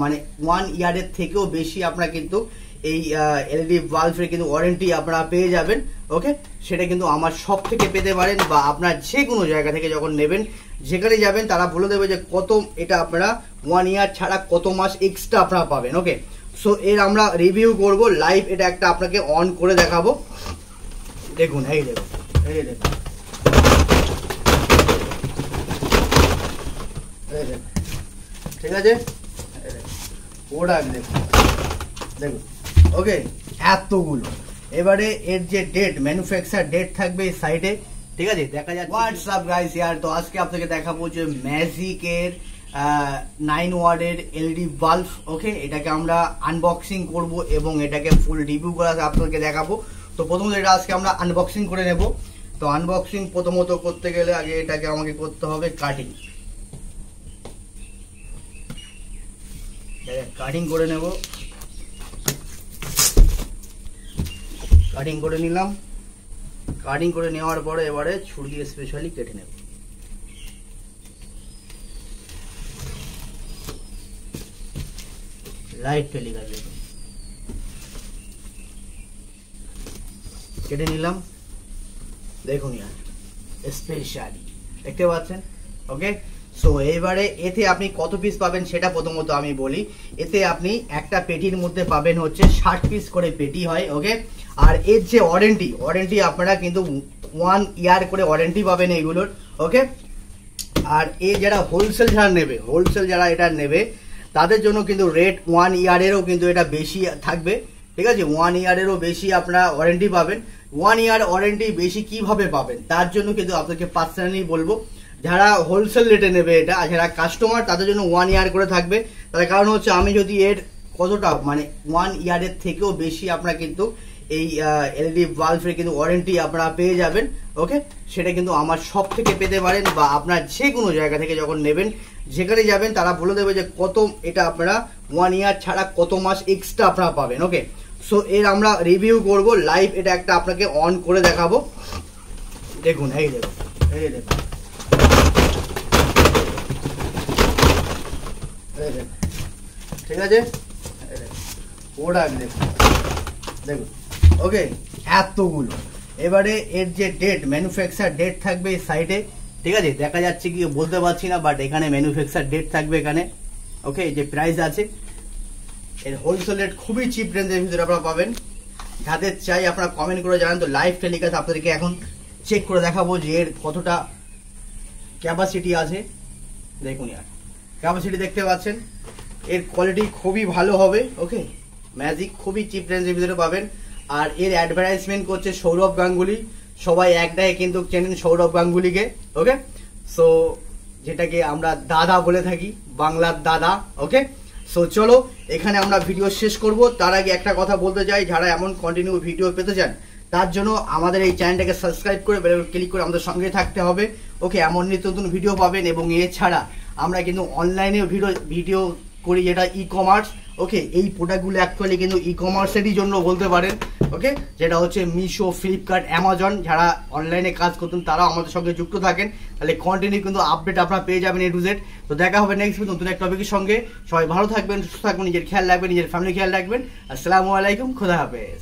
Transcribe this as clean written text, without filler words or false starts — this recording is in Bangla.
মানে 1 ইয়ারের থেকেও বেশি আপনারা কিন্তু এই এলইডি বাল্বের কিন্তু ওয়ারেন্টি আপনারা পেয়ে যাবেন। ওকে, সেটা কিন্তু আমার শপ থেকে পেতে পারেন, বা আপনার যে কোনো জায়গা থেকে যখন নেবেন, যেখানে যাবেন তারা বলে দেবে যে কত এটা আপনারা 1 ইয়ার ছাড়া কত মাস এক্সট্রা আপনারা পাবেন। ওকে, সো এর আমরা রিভিউ করব লাইভ, এটা একটা আপনাকে অন করে দেখাবো। দেখুন, এই দেখুন, এই দেখুন, ঠিক আছে, প্রোডাক্ট দেখুন, দেখুন। ওকে, এতগুলো। এবারে এর যে ডেট, ম্যানুফ্যাকচার ডেট থাকবে এই সাইডে, ঠিক আছে, দেখা যাচ্ছে। হোয়াটসঅ্যাপ গাইস ইয়ার, তো আজকে আপনাকে দেখাবো যে ম্যাজিকের 9 ওয়াটের এলইডি বাল্ব। ওকে, এটাকে আমরা আনবক্সিং করব এবং এটাকে ফুল রিভিউ করে আপনাকে দেখাবো। তো প্রথমত এটা আজকে আমরা আনবক্সিং করে নেব। তো আনবক্সিং প্রথমত করতে গেলে আগে এটাকে আমাকে করতে হবে কাটিং। কাটিং করে নেব, কাটিং করে নিলাম। কাটিং করে নেওয়ার পরে এবারে ছুরি দিয়ে স্পেশালি কেটে নেব। লাইট টেলিকার দেখুন, কেটে নিলাম। দেখুন ইয়ার স্পেশালি দেখতে পাচ্ছেন। ওকে, সো এবারে এতে আপনি কত পিস পাবেন সেটা প্রথমত আমি বলি। এতে আপনি একটা পেটির মধ্যে পাবেন হচ্ছে 60 পিস করে পেটি হয়। ওকে, আর এর যে ওয়ারেন্টি আপনারা কিন্তু 1 ইয়ার করে ওয়ারেন্টি পাবেন এইগুলোর। ওকে, আর এই যারা হোলসেল যারা এটা নেবে তাদের জন্য কিন্তু রেট 1 ইয়ারেরও কিন্তু এটা বেশি থাকবে। ঠিক আছে, 1 ইয়ারেরও বেশি আপনারা ওয়ারেন্টি পাবেন। 1 ইয়ার ওয়ারেন্টি বেশি কিভাবে পাবেন তার জন্য কিন্তু আপনাকে পার্সোনালি বলবো, যারা হোলসেল রেটে নেবে এটা, আর যারা কাস্টমার তাদের জন্য 1 ইয়ার করে থাকবে। তার কারণ হচ্ছে আমি যদি এর কতটা মানে 1 ইয়ারের থেকেও বেশি আপনারা কিন্তু এই এলইডি বাল্বের কিন্তু ওয়ারেন্টি আপনারা পেয়ে যাবেন। ওকে, সেটা কিন্তু আমার শপ থেকে পেতে পারেন, বা আপনার যে কোনো জায়গা থেকে যখন নেবেন, যেখানে যাবেন তারা বলে দেবে যে কত এটা আপনারা 1 ইয়ার ছাড়া কত মাস এক্সট্রা আপনারা পাবেন। ওকে, সো এর আমরা রিভিউ করব লাইভ, এটা একটা আপনাকে অন করে দেখাবো। দেখুন, এই দেখুন, এই দেখুন, ঠিক আছে, প্রোডাক্ট দেখুন, দেখুন। ওকে, এতগুলো। এবারে এর যে ডেট, ম্যানুফ্যাকচার ডেট থাকবে এই সাইডে, ঠিক আছে, দেখা যাচ্ছে কি বলতে পারছি না, বাট এখানে ম্যানুফ্যাকচার ডেট থাকবে এখানে। ওকে, যে প্রাইস আছে এর হোলসেল রেট খুবই চিপ রেঞ্জের ভিতরে আপনারা পাবেন। যাদের চাই আপনারা কমেন্ট করে জানান। তো লাইভ টেলিকাস্ট আপনাদেরকে এখন চেক করে দেখাবো যে এর কতটা ক্যাপাসিটি আছে। দেখুন ইয়ার ক্যাপাসিটি দেখতে পাচ্ছেন, এর কোয়ালিটি খুবই ভালো হবে। ওকে, ম্যাজিক খুবই চিপ রেঞ্জের ভিতরে পাবেন। আর এর অ্যাডভার্টাইজমেন্ট করছে সৌরভ গাঙ্গুলি, সবাই একটাই কিন্তু চেনেন সৌরভ গাঙ্গুলিকে। ওকে, সো যেটাকে আমরা দাদা বলে থাকি, বাংলার দাদা। ওকে, সো চলো এখানে আমরা ভিডিও শেষ করব। তার আগে একটা কথা বলতে চাই, যারা এমন কন্টিনিউ ভিডিও পেতে চান তার জন্য আমাদের এই চ্যানেলটাকে সাবস্ক্রাইব করে বেল আইকন ক্লিক করে আমাদের সঙ্গে থাকতে হবে। ওকে, এমন নিত্য নতুন ভিডিও পাবেন। এবং এছাড়া আমরা কিন্তু অনলাইনে ভিডিও করি, যেটা ই কমার্স। ওকে, এই প্রোডাক্টগুলো অ্যাকচুয়ালি কিন্তু ই কমার্সেরই জন্য বলতে পারেন। ওকে, যেটা হচ্ছে মিশো, ফ্লিপকার্ট, অ্যামাজন, যারা অনলাইনে কাজ করতেন তারাও আমাদের সঙ্গে যুক্ত থাকেন। তাহলে কন্টিনিউ কিন্তু আপডেট আপনারা পেয়ে যাবেন A to Z। তো দেখা হবে নেক্সট নতুন একটা টপিকের সঙ্গে। সবাই ভালো থাকবেন, সুস্থ থাকবেন, নিজের খেয়াল রাখবেন, নিজের ফ্যামিলি খেয়াল রাখবেন। আসসালামু আলাইকুম, খোদা হাফেজ।